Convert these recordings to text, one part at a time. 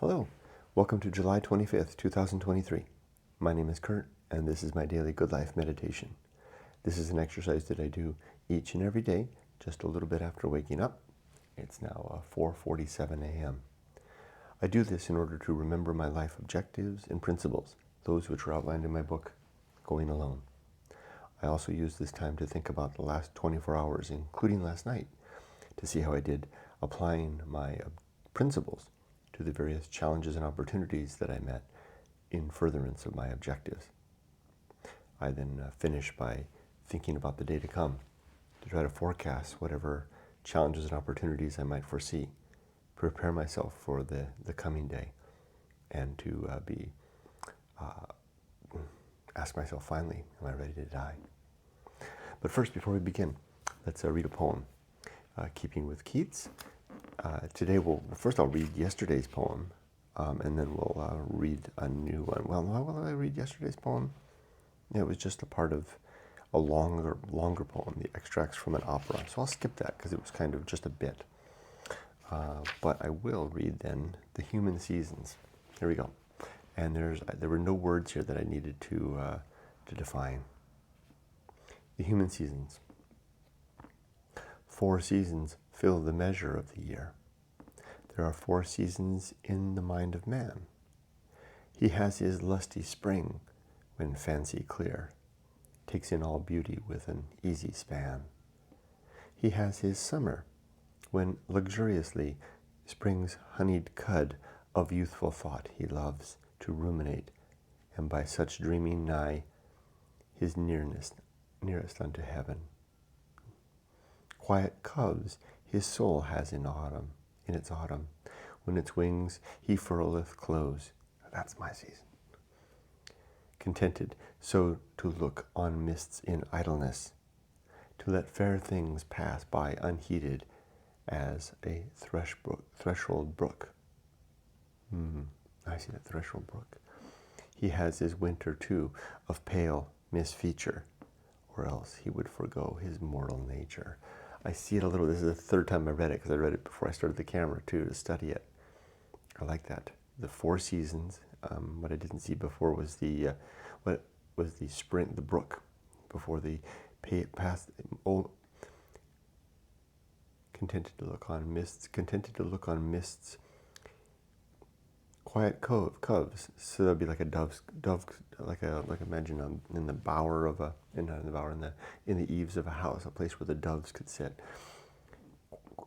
Hello, welcome to July 25th, 2023. My name is Kurt, and this is my daily Good Life meditation. This is an exercise that I do each and every day, just a little bit after waking up. It's now 4:47 a.m. I do this in order to remember my life objectives and principles, those which are outlined in my book, Going Alone. I also use this time to think about the last 24 hours, including last night, to see how I did applying my principles to the various challenges and opportunities that I met in furtherance of my objectives. I then finish by thinking about the day to come, to try to forecast whatever challenges and opportunities I might foresee, prepare myself for the coming day, and to ask myself finally, am I ready to die? But first, before we begin, let's read a poem. Keeping with Keats, today first I'll read yesterday's poem, and then we'll read a new one. Well, why will I read yesterday's poem? It was just a part of a longer poem, the extracts from an opera. So I'll skip that because it was kind of just a bit. But I will read then The Human Seasons. Here we go. And there were no words here that I needed to define. The Human Seasons. 4 seasons fill the measure of the year. There are 4 seasons in the mind of man. He has his lusty spring, when fancy clear takes in all beauty with an easy span. He has his summer, when luxuriously spring's honeyed cud of youthful thought he loves to ruminate, and by such dreaming nigh his nearest unto heaven. Quiet coves his soul has in its autumn, when its wings he furleth close. That's my season. Contented so to look on mists in idleness, to let fair things pass by unheeded as a threshold brook. I see that threshold brook. He has his winter too of pale misfeature, or else he would forego his mortal nature. I see it a little. This is the 3rd time I read it because I read it before I started the camera too to study it. I like that. The 4 seasons. What I didn't see before was the spring, the brook, before the past. Contented to look on mists. Quiet coves. So that'd be like a dove, like imagine in the bower of in the eaves of a house, a place where the doves could sit.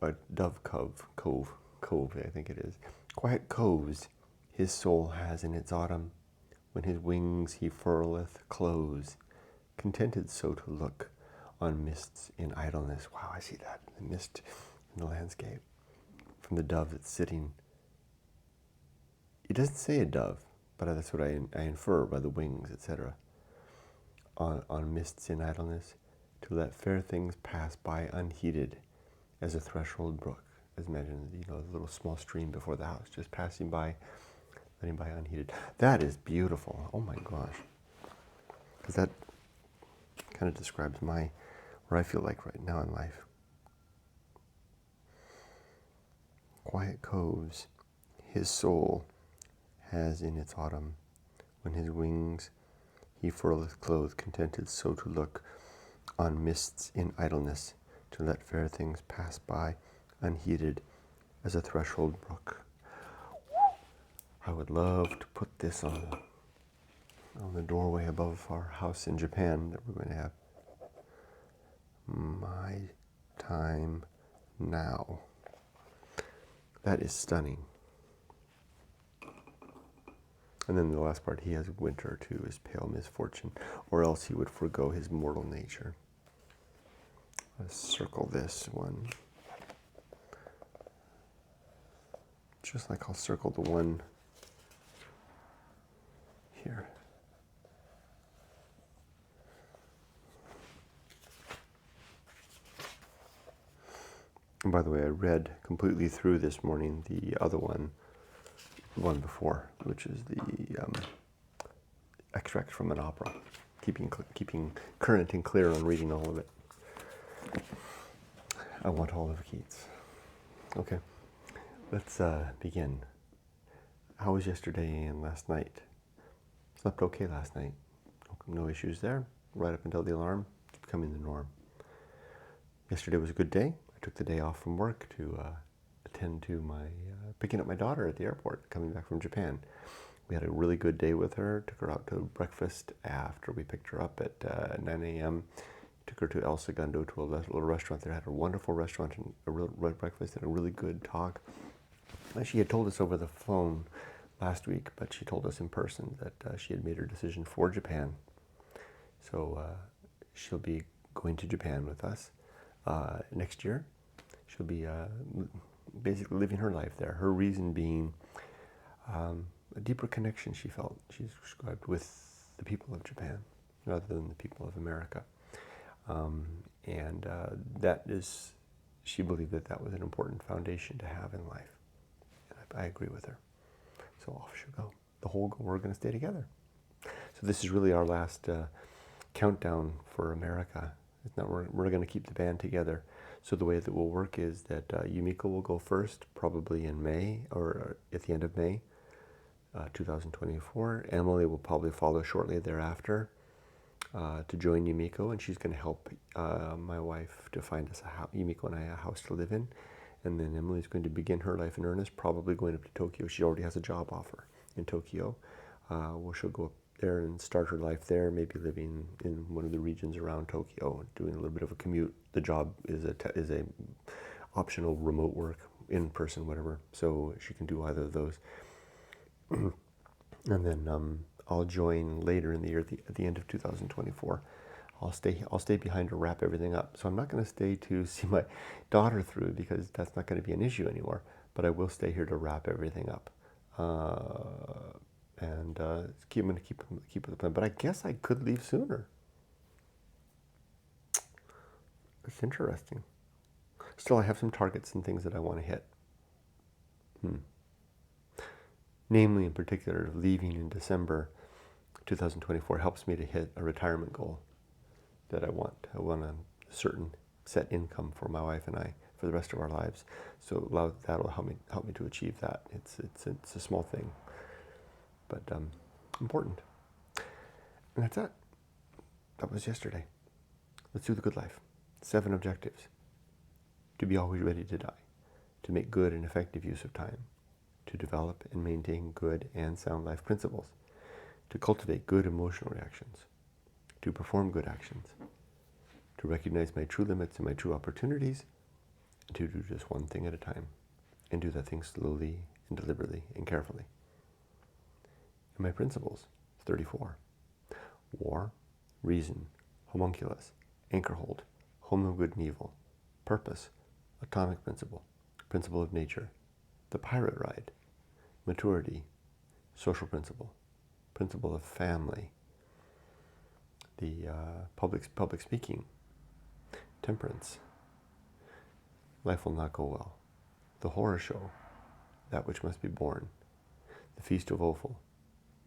A dove cove, I think it is. Quiet coves his soul has in its autumn, when his wings he furleth close. Contented so to look on mists in idleness. Wow, I see that, the mist in the landscape, from the dove that's sitting. It doesn't say a dove, but that's what I infer by the wings, etc. On mists in idleness, to let fair things pass by unheeded, as a threshold brook. As imagine, a little small stream before the house, just passing by, letting by unheeded. That is beautiful. Oh my gosh, because that kind of describes where I feel like right now in life. Quiet coves, his soul has in its autumn, when his wings he furleth clothed, contented so to look on mists in idleness, to let fair things pass by unheeded as a threshold brook. I would love to put this on the doorway above our house in Japan that we're going to have. My time now. That is stunning. And then the last part, he has winter too, his pale misfortune, or else he would forego his mortal nature. Let's circle this one. Just like I'll circle the one here. And by the way, I read completely through this morning the other one before, which is the extract from an opera, keeping current and clear on reading all of it. I want all of Keats. Okay, let's begin. How was yesterday and last night? Slept okay last night. No issues there. Right up until the alarm. It's becoming the norm. Yesterday was a good day. I took the day off from work to attend to my picking up my daughter at the airport, coming back from Japan. We had a really good day with her. Took her out to breakfast after we picked her up at 9 a.m. Took her to El Segundo, to a little restaurant there. Had a wonderful restaurant and a real breakfast and a really good talk. She had told us over the phone last week, but she told us in person that she had made her decision for Japan. So she'll be going to Japan with us next year. She'll be basically living her life there. Her reason being a deeper connection she felt, she described, with the people of Japan rather than the people of America. And that is, she believed that that was an important foundation to have in life. And I agree with her. So off she'll go. We're going to stay together. So this is really our last countdown for America. It's not, we're going to keep the band together. So the way that will work is that Yumiko will go first, probably in May or at the end of May, 2024. Emily will probably follow shortly thereafter to join Yumiko, and she's going to help my wife to find us Yumiko and I a house to live in. And then Emily's going to begin her life in earnest, probably going up to Tokyo. She already has a job offer in Tokyo. She'll go up there and start her life there, maybe living in one of the regions around Tokyo, doing a little bit of a commute. The job is a optional remote work, in person, whatever. So she can do either of those. And then I'll join later in the year, at the end of 2024. I'll stay behind to wrap everything up. So I'm not going to stay to see my daughter through, because that's not going to be an issue anymore. But I will stay here to wrap everything up. I'm going to keep with the plan. But I guess I could leave sooner. It's interesting. Still, I have some targets and things that I want to hit. Namely, in particular, leaving in December 2024 helps me to hit a retirement goal that I want. I want a certain set income for my wife and I for the rest of our lives. So that'll help me to achieve that. It's a small thing, but important. And that's it. That was yesterday. Let's do the good life. 7 objectives. To be always ready to die. To make good and effective use of time. To develop and maintain good and sound life principles. To cultivate good emotional reactions. To perform good actions. To recognize my true limits and my true opportunities. And to do just one thing at a time. And do that thing slowly and deliberately and carefully. And my principles, 34. War, reason, homunculus, anchor hold, home of good and evil, purpose, atomic principle, principle of nature, the pirate ride, maturity, social principle, principle of family, the public speaking, temperance, life will not go well, the horror show, that which must be born, the feast of offal,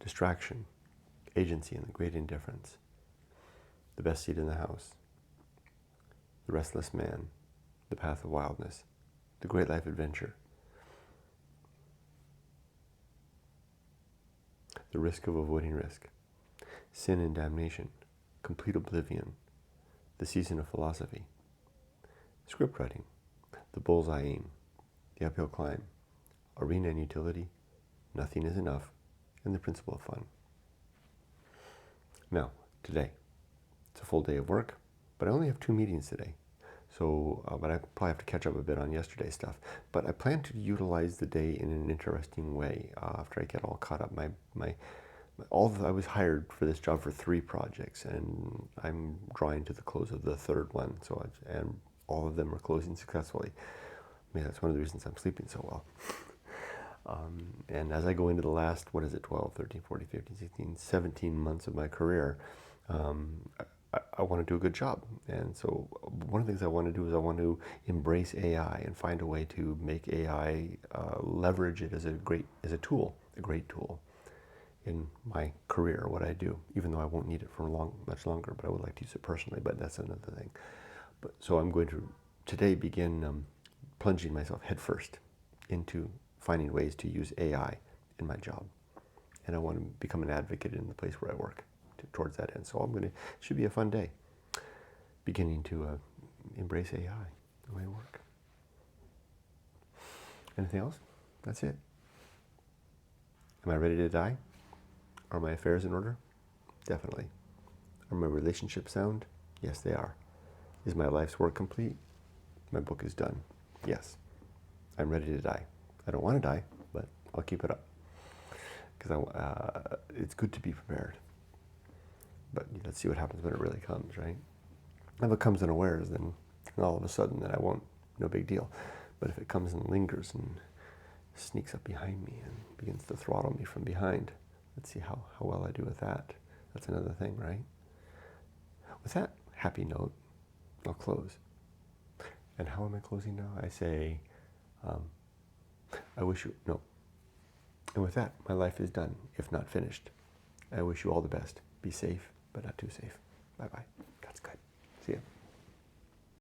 distraction, agency and the great indifference, the best seat in the house, the restless man, the path of wildness, the great life adventure, the risk of avoiding risk, sin and damnation, complete oblivion, the season of philosophy, script writing, the bullseye aim, the uphill climb, arena and utility, nothing is enough, and the principle of fun. Now, today, it's a full day of work, but I only have 2 meetings today. So, but I probably have to catch up a bit on yesterday's stuff. But I plan to utilize the day in an interesting way after I get all caught up. I was hired for this job for 3 projects, and I'm drawing to the close of the 3rd one. And all of them are closing successfully. Maybe that's one of the reasons I'm sleeping so well. And as I go into the last, 12, 13, 14, 15, 16, 17 months of my career, I want to do a good job. And so one of the things I want to do is I want to embrace AI and find a way to make AI, leverage it as a great tool in my career, what I do, even though I won't need it for much longer, but I would like to use it personally, but that's another thing. So I'm going to today begin plunging myself headfirst into finding ways to use AI in my job. And I want to become an advocate in the place where I work towards that end. So should be a fun day, beginning to embrace AI in my work. Anything else? That's it. Am I ready to die? Are my affairs in order? Definitely. Are my relationships sound? Yes, they are. Is my life's work complete? My book is done. Yes. I'm ready to die. I don't want to die, but I'll keep it up. Because it's good to be prepared. But let's see what happens when it really comes, right? If it comes unawares, then all of a sudden then I won't, no big deal. But if it comes and lingers and sneaks up behind me and begins to throttle me from behind, let's see how well I do with that. That's another thing, right? With that happy note, I'll close. And how am I closing now? I say, and with that, my life is done, if not finished. I wish you all the best. Be safe, but not too safe. Bye-bye. That's good. See ya.